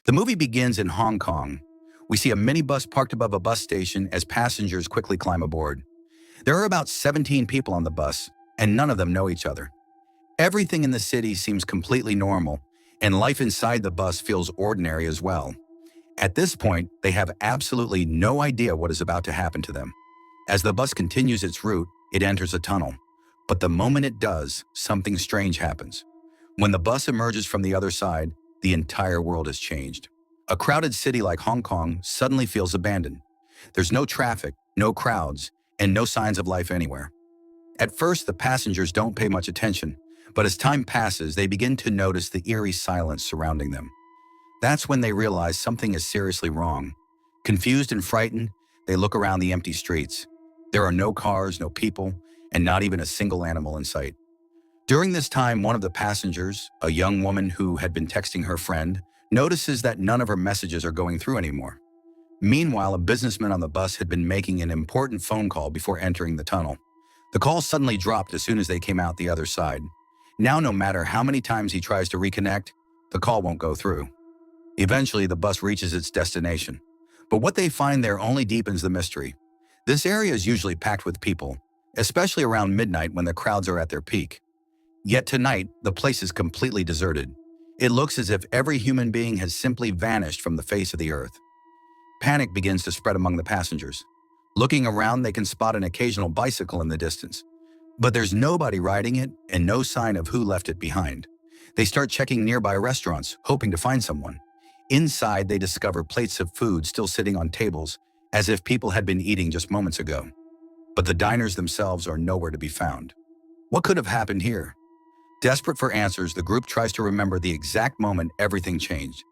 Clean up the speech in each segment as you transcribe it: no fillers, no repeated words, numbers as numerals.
The movie begins in Hong Kong. We see a minibus parked above a bus station as passengers quickly climb aboard. There are about 17 people on the bus, and none of them know each other. Everything in the city seems completely normal, and life inside the bus feels ordinary as well. At this point, they have absolutely no idea what is about to happen to them. As the bus continues its route, it enters a tunnel. But the moment it does, something strange happens. When the bus emerges from the other side, the entire world has changed. A crowded city like Hong Kong suddenly feels abandoned. There's no traffic, no crowds, and no signs of life anywhere. At first, the passengers don't pay much attention, but as time passes, they begin to notice the eerie silence surrounding them. That's when they realize something is seriously wrong. Confused and frightened, they look around the empty streets. There are no cars, no people, and not even a single animal in sight. During this time, one of the passengers, a young woman who had been texting her friend, notices that none of her messages are going through anymore. Meanwhile, a businessman on the bus had been making an important phone call before entering the tunnel. The call suddenly dropped as soon as they came out the other side. Now, no matter how many times he tries to reconnect, the call won't go through. Eventually, the bus reaches its destination. But what they find there only deepens the mystery. This area is usually packed with people, especially around midnight when the crowds are at their peak. Yet tonight, the place is completely deserted. It looks as if every human being has simply vanished from the face of the earth. Panic begins to spread among the passengers. Looking around, they can spot an occasional bicycle in the distance. But there's nobody riding it and no sign of who left it behind. They start checking nearby restaurants, hoping to find someone. Inside, they discover plates of food still sitting on tables, as if people had been eating just moments ago. But the diners themselves are nowhere to be found. What could have happened here? Desperate for answers, the group tries to remember the exact moment everything changed.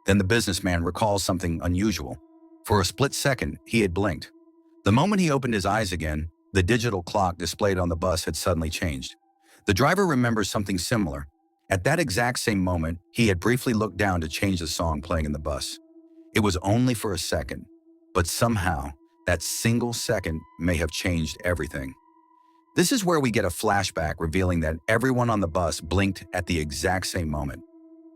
Then the businessman recalls something unusual. For a split second, he had blinked. The moment he opened his eyes again, the digital clock displayed on the bus had suddenly changed. The driver remembers something similar. At that exact same moment, he had briefly looked down to change the song playing in the bus. It was only for a second, but somehow, that single second may have changed everything. This is where we get a flashback revealing that everyone on the bus blinked at the exact same moment.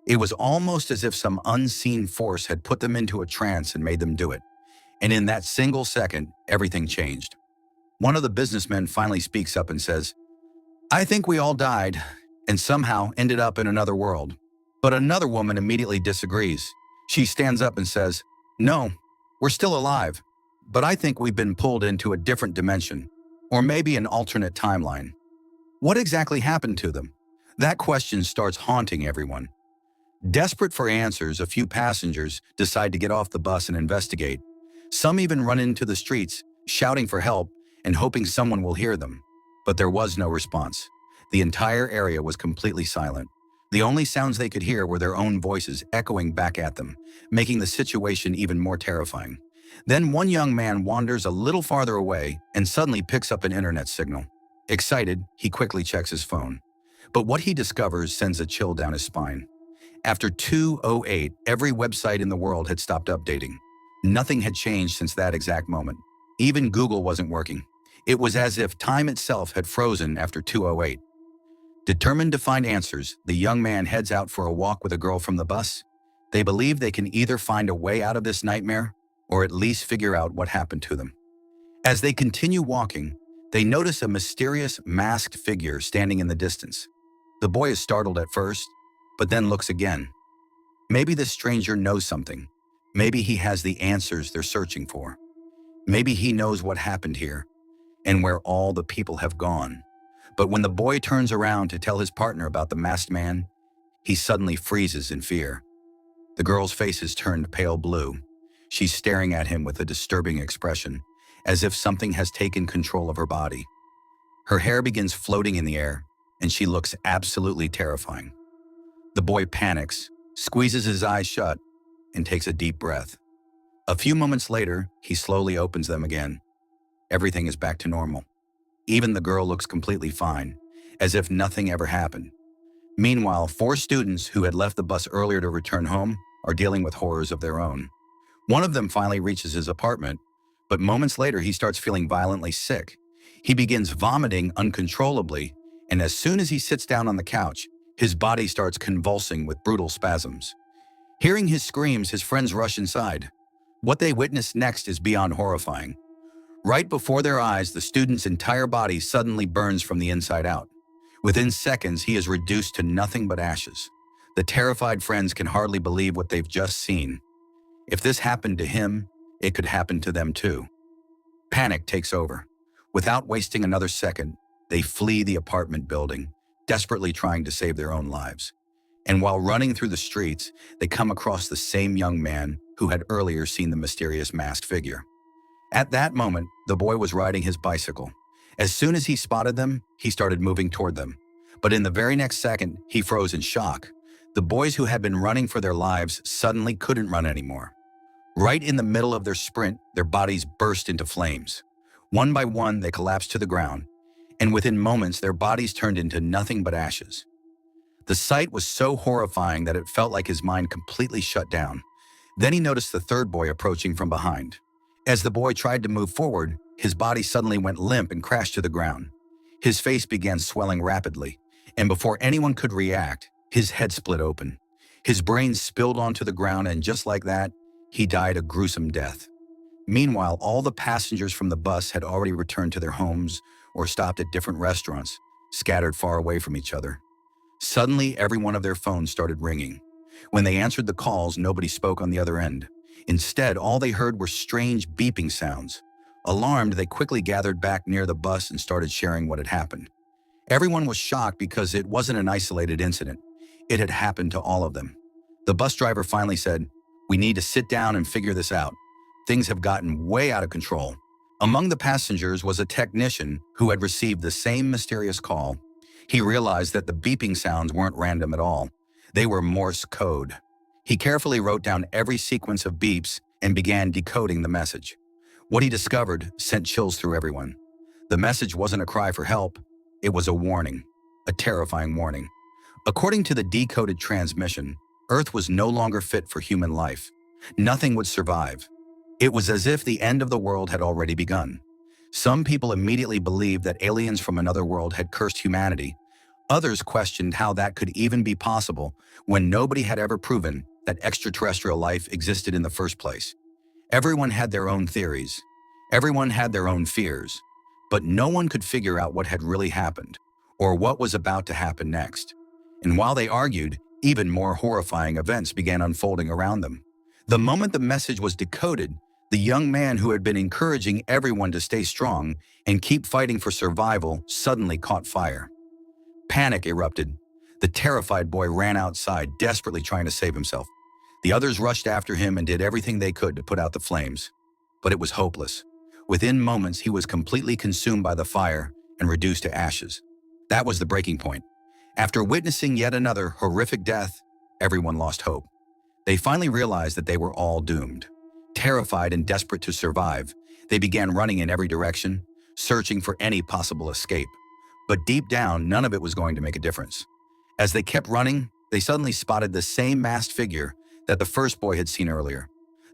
It was almost as if some unseen force had put them into a trance and made them do it. And in that single second, everything changed. One of the businessmen finally speaks up and says, "I think we all died and somehow ended up in another world." But another woman immediately disagrees. She stands up and says, "No, we're still alive, but I think we've been pulled into a different dimension, or maybe an alternate timeline." What exactly happened to them? That question starts haunting everyone. Desperate for answers, a few passengers decide to get off the bus and investigate. Some even run into the streets, shouting for help and hoping someone will hear them. But there was no response. The entire area was completely silent. The only sounds they could hear were their own voices echoing back at them, making the situation even more terrifying. Then one young man wanders a little farther away and suddenly picks up an internet signal. Excited, he quickly checks his phone. But what he discovers sends a chill down his spine. After 2:08, every website in the world had stopped updating. Nothing had changed since that exact moment. Even Google wasn't working. It was as if time itself had frozen after 2:08. Determined to find answers, the young man heads out for a walk with a girl from the bus. They believe they can either find a way out of this nightmare or at least figure out what happened to them. As they continue walking, they notice a mysterious masked figure standing in the distance. The boy is startled at first, but then looks again. Maybe this stranger knows something. Maybe he has the answers they're searching for. Maybe he knows what happened here and where all the people have gone. But when the boy turns around to tell his partner about the masked man, he suddenly freezes in fear. The girl's face has turned pale blue. She's staring at him with a disturbing expression, as if something has taken control of her body. Her hair begins floating in the air, and she looks absolutely terrifying. The boy panics, squeezes his eyes shut, and takes a deep breath. A few moments later, he slowly opens them again. Everything is back to normal. Even the girl looks completely fine, as if nothing ever happened. Meanwhile, 4 students who had left the bus earlier to return home are dealing with horrors of their own. One of them finally reaches his apartment, but moments later he starts feeling violently sick. He begins vomiting uncontrollably, and as soon as he sits down on the couch, his body starts convulsing with brutal spasms. Hearing his screams, his friends rush inside. What they witness next is beyond horrifying. Right before their eyes, the student's entire body suddenly burns from the inside out. Within seconds, he is reduced to nothing but ashes. The terrified friends can hardly believe what they've just seen. If this happened to him, it could happen to them too. Panic takes over. Without wasting another second, they flee the apartment building, desperately trying to save their own lives. And while running through the streets, they come across the same young man who had earlier seen the mysterious masked figure. At that moment, the boy was riding his bicycle. As soon as he spotted them, he started moving toward them. But in the very next second, he froze in shock. The boys who had been running for their lives suddenly couldn't run anymore. Right in the middle of their sprint, their bodies burst into flames. One by one, they collapsed to the ground, and within moments, their bodies turned into nothing but ashes. The sight was so horrifying that it felt like his mind completely shut down. Then he noticed the third boy approaching from behind. As the boy tried to move forward, his body suddenly went limp and crashed to the ground. His face began swelling rapidly, and before anyone could react, his head split open. His brain spilled onto the ground, and just like that, he died a gruesome death. Meanwhile, all the passengers from the bus had already returned to their homes or stopped at different restaurants, scattered far away from each other. Suddenly, every one of their phones started ringing. When they answered the calls, nobody spoke on the other end. Instead, all they heard were strange beeping sounds. Alarmed, they quickly gathered back near the bus and started sharing what had happened. Everyone was shocked because it wasn't an isolated incident. It had happened to all of them. The bus driver finally said, "We need to sit down and figure this out. Things have gotten way out of control." Among the passengers was a technician who had received the same mysterious call. He realized that the beeping sounds weren't random at all. They were Morse code. He carefully wrote down every sequence of beeps and began decoding the message. What he discovered sent chills through everyone. The message wasn't a cry for help. It was a warning, a terrifying warning. According to the decoded transmission, Earth was no longer fit for human life. Nothing would survive. It was as if the end of the world had already begun. Some people immediately believed that aliens from another world had cursed humanity. Others questioned how that could even be possible when nobody had ever proven that extraterrestrial life existed in the first place. Everyone had their own theories. Everyone had their own fears. But no one could figure out what had really happened or what was about to happen next. And while they argued, even more horrifying events began unfolding around them. The moment the message was decoded, the young man who had been encouraging everyone to stay strong and keep fighting for survival suddenly caught fire. Panic erupted. The terrified boy ran outside, desperately trying to save himself. The others rushed after him and did everything they could to put out the flames. But it was hopeless. Within moments, he was completely consumed by the fire and reduced to ashes. That was the breaking point. After witnessing yet another horrific death, everyone lost hope. They finally realized that they were all doomed. Terrified and desperate to survive, they began running in every direction, searching for any possible escape. But deep down, none of it was going to make a difference. As they kept running, they suddenly spotted the same masked figure that the first boy had seen earlier.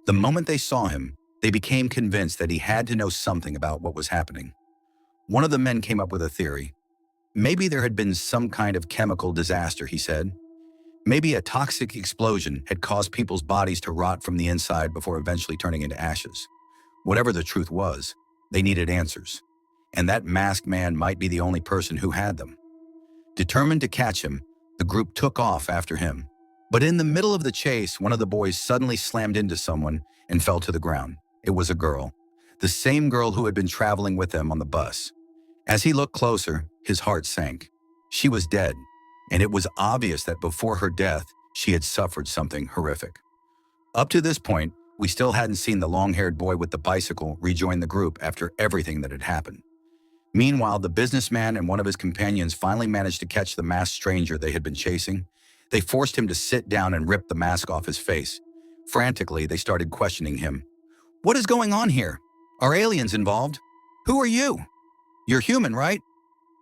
The moment they saw him, they became convinced that he had to know something about what was happening. One of the men came up with a theory. Maybe there had been some kind of chemical disaster, he said. Maybe a toxic explosion had caused people's bodies to rot from the inside before eventually turning into ashes. Whatever the truth was, they needed answers. And that masked man might be the only person who had them. Determined to catch him, the group took off after him. But in the middle of the chase, one of the boys suddenly slammed into someone and fell to the ground. It was a girl, the same girl who had been traveling with them on the bus. As he looked closer, his heart sank. She was dead, and it was obvious that before her death, she had suffered something horrific. Up to this point, we still hadn't seen the long-haired boy with the bicycle rejoin the group after everything that had happened. Meanwhile, the businessman and one of his companions finally managed to catch the masked stranger they had been chasing. They forced him to sit down and rip the mask off his face. Frantically, they started questioning him. "What is going on here? Are aliens involved? Who are you? You're human, right?"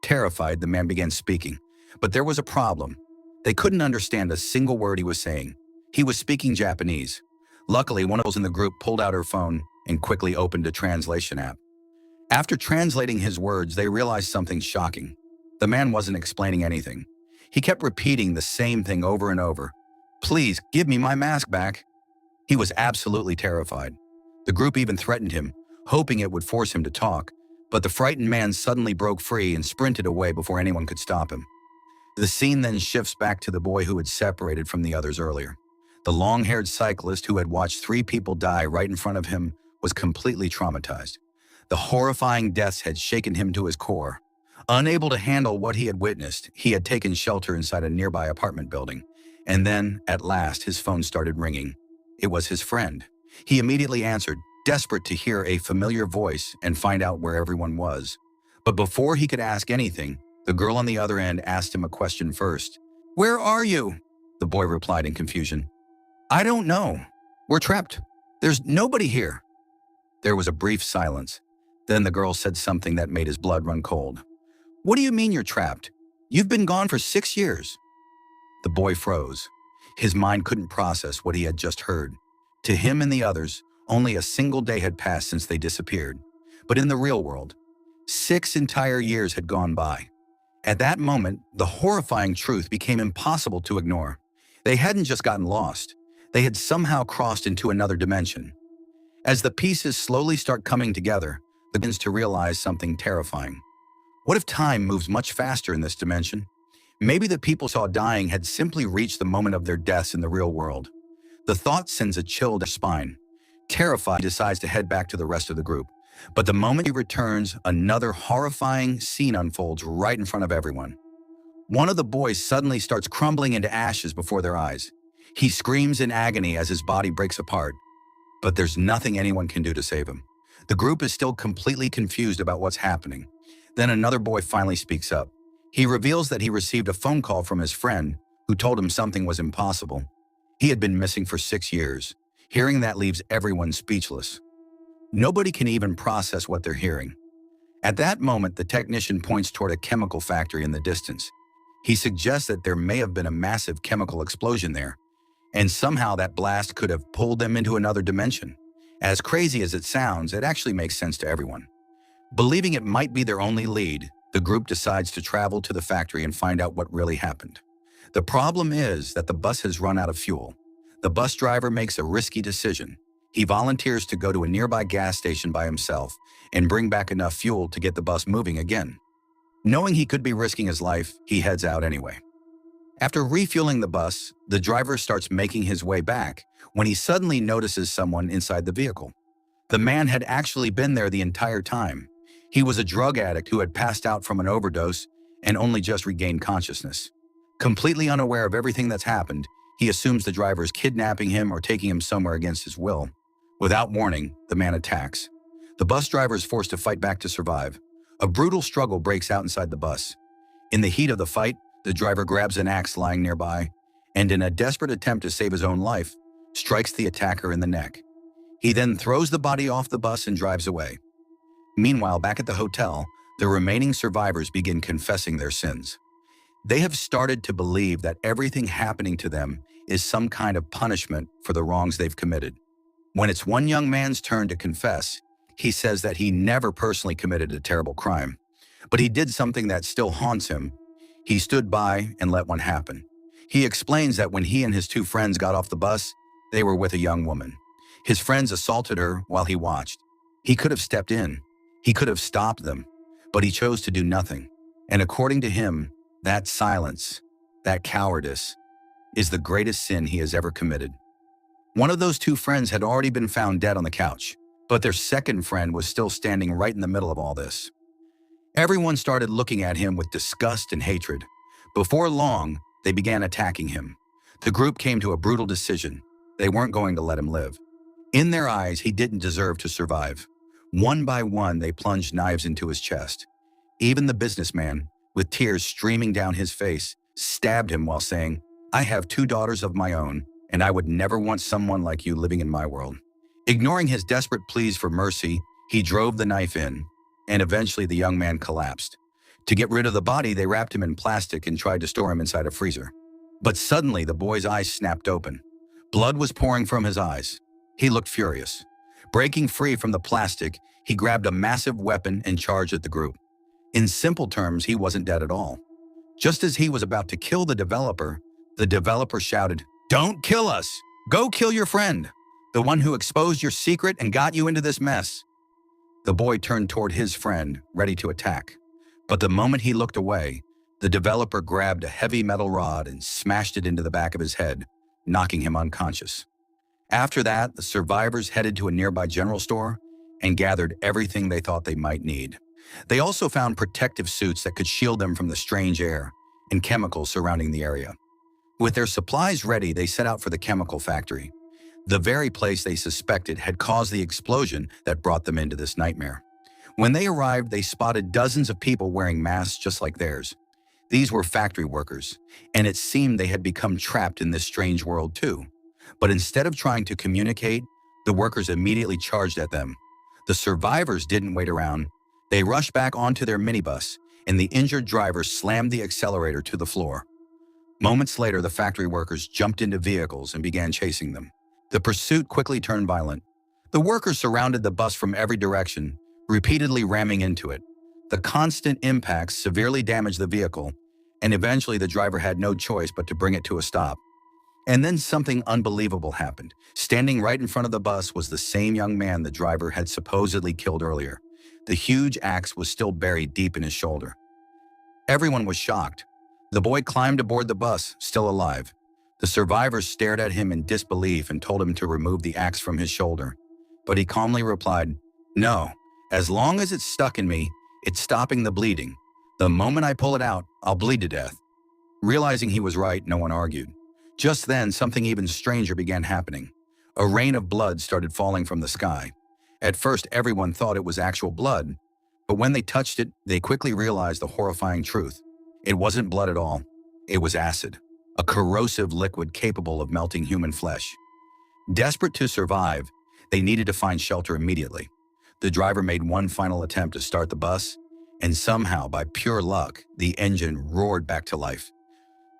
Terrified, the man began speaking. But there was a problem. They couldn't understand a single word he was saying. He was speaking Japanese. Luckily, one of those in the group pulled out her phone and quickly opened a translation app. After translating his words, they realized something shocking. The man wasn't explaining anything. He kept repeating the same thing over and over. Please, give me my mask back." He was absolutely terrified. The group even threatened him, hoping it would force him to talk, but the frightened man suddenly broke free and sprinted away before anyone could stop him. The scene then shifts back to the boy who had separated from the others earlier. The long-haired cyclist who had watched 3 people die right in front of him was completely traumatized. The horrifying deaths had shaken him to his core. Unable to handle what he had witnessed, he had taken shelter inside a nearby apartment building. And then, at last, his phone started ringing. It was his friend. He immediately answered, desperate to hear a familiar voice and find out where everyone was. But before he could ask anything, the girl on the other end asked him a question first. "Where are you?" The boy replied in confusion. "I don't know. We're trapped. There's nobody here." There was a brief silence. Then the girl said something that made his blood run cold. "What do you mean you're trapped? You've been gone for 6 years." The boy froze. His mind couldn't process what he had just heard. To him and the others, only a single day had passed since they disappeared. But in the real world, 6 entire years had gone by. At that moment, the horrifying truth became impossible to ignore. They hadn't just gotten lost. They had somehow crossed into another dimension. As the pieces slowly start coming together, he begins to realize something terrifying. What if time moves much faster in this dimension? Maybe the people saw dying had simply reached the moment of their deaths in the real world. The thought sends a chill down his spine. Terrified, he decides to head back to the rest of the group. But the moment he returns, another horrifying scene unfolds right in front of everyone. One of the boys suddenly starts crumbling into ashes before their eyes. He screams in agony as his body breaks apart. But there's nothing anyone can do to save him. The group is still completely confused about what's happening. Then another boy finally speaks up. He reveals that he received a phone call from his friend, who told him something was impossible. He had been missing for 6 years. Hearing that leaves everyone speechless. Nobody can even process what they're hearing. At that moment, the technician points toward a chemical factory in the distance. He suggests that there may have been a massive chemical explosion there, and somehow that blast could have pulled them into another dimension. As crazy as it sounds, it actually makes sense to everyone. Believing it might be their only lead, the group decides to travel to the factory and find out what really happened. The problem is that the bus has run out of fuel. The bus driver makes a risky decision. He volunteers to go to a nearby gas station by himself and bring back enough fuel to get the bus moving again. Knowing he could be risking his life, he heads out anyway. After refueling the bus, the driver starts making his way back when he suddenly notices someone inside the vehicle. The man had actually been there the entire time. He was a drug addict who had passed out from an overdose and only just regained consciousness. Completely unaware of everything that's happened, he assumes the driver is kidnapping him or taking him somewhere against his will. Without warning, the man attacks. The bus driver is forced to fight back to survive. A brutal struggle breaks out inside the bus. In the heat of the fight, the driver grabs an axe lying nearby and, in a desperate attempt to save his own life, strikes the attacker in the neck. He then throws the body off the bus and drives away. Meanwhile, back at the hotel, the remaining survivors begin confessing their sins. They have started to believe that everything happening to them is some kind of punishment for the wrongs they've committed. When it's one young man's turn to confess, he says that he never personally committed a terrible crime, but he did something that still haunts him. He stood by and let one happen. He explains that when he and his 2 friends got off the bus, they were with a young woman. His friends assaulted her while he watched. He could have stepped in. He could have stopped them, but he chose to do nothing. And according to him, that silence, that cowardice, is the greatest sin he has ever committed. One of those 2 friends had already been found dead on the couch, but their second friend was still standing right in the middle of all this. Everyone started looking at him with disgust and hatred. Before long, they began attacking him. The group came to a brutal decision. They weren't going to let him live. In their eyes, he didn't deserve to survive. One by one, they plunged knives into his chest. Even the businessman, with tears streaming down his face, stabbed him while saying, "I have 2 daughters of my own, and I would never want someone like you living in my world." Ignoring his desperate pleas for mercy, he drove the knife in, and eventually the young man collapsed. To get rid of the body, they wrapped him in plastic and tried to store him inside a freezer. But suddenly, the boy's eyes snapped open. Blood was pouring from his eyes. He looked furious. Breaking free from the plastic, he grabbed a massive weapon and charged at the group. In simple terms, he wasn't dead at all. Just as he was about to kill the developer shouted, Don't kill us. Go kill your friend, the one who exposed your secret and got you into this mess. The boy turned toward his friend, ready to attack. But the moment he looked away, the developer grabbed a heavy metal rod and smashed it into the back of his head, knocking him unconscious. After that, the survivors headed to a nearby general store and gathered everything they thought they might need. They also found protective suits that could shield them from the strange air and chemicals surrounding the area. With their supplies ready, they set out for the chemical factory, the very place they suspected had caused the explosion that brought them into this nightmare. When they arrived, they spotted dozens of people wearing masks just like theirs. These were factory workers, and it seemed they had become trapped in this strange world too. But instead of trying to communicate, the workers immediately charged at them. The survivors didn't wait around. They rushed back onto their minibus, and the injured driver slammed the accelerator to the floor. Moments later, the factory workers jumped into vehicles and began chasing them. The pursuit quickly turned violent. The workers surrounded the bus from every direction, repeatedly ramming into it. The constant impacts severely damaged the vehicle, and eventually the driver had no choice but to bring it to a stop. And then something unbelievable happened. Standing right in front of the bus was the same young man the driver had supposedly killed earlier. The huge axe was still buried deep in his shoulder. Everyone was shocked. The boy climbed aboard the bus, still alive. The survivors stared at him in disbelief and told him to remove the axe from his shoulder. But he calmly replied, "No, as long as it's stuck in me, it's stopping the bleeding. The moment I pull it out, I'll bleed to death." Realizing he was right, no one argued. Just then, something even stranger began happening. A rain of blood started falling from the sky. At first, everyone thought it was actual blood, but when they touched it, they quickly realized the horrifying truth. It wasn't blood at all. It was acid, a corrosive liquid capable of melting human flesh. Desperate to survive, they needed to find shelter immediately. The driver made one final attempt to start the bus, and somehow, by pure luck, the engine roared back to life.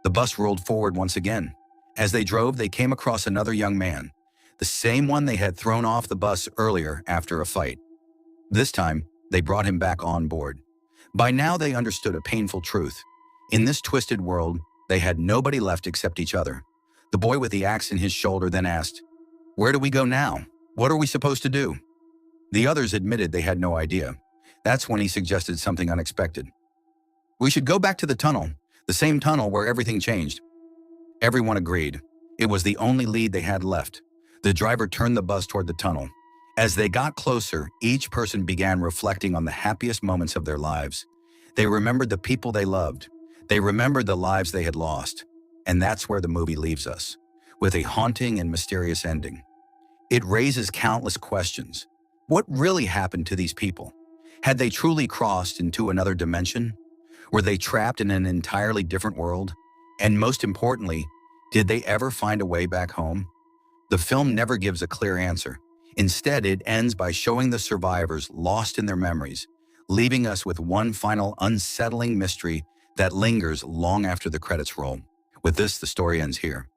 The bus rolled forward once again. As they drove, they came across another young man, the same one they had thrown off the bus earlier after a fight. This time, they brought him back on board. By now, they understood a painful truth. In this twisted world, they had nobody left except each other. The boy with the axe in his shoulder then asked, "Where do we go now? What are we supposed to do?" The others admitted they had no idea. That's when he suggested something unexpected. "We should go back to the tunnel, the same tunnel where everything changed." Everyone agreed. It was the only lead they had left. The driver turned the bus toward the tunnel. As they got closer, each person began reflecting on the happiest moments of their lives. They remembered the people they loved. They remembered the lives they had lost. And that's where the movie leaves us, with a haunting and mysterious ending. It raises countless questions. What really happened to these people? Had they truly crossed into another dimension? Were they trapped in an entirely different world? And most importantly, did they ever find a way back home? The film never gives a clear answer. Instead, it ends by showing the survivors lost in their memories, leaving us with one final unsettling mystery that lingers long after the credits roll. With this, the story ends here.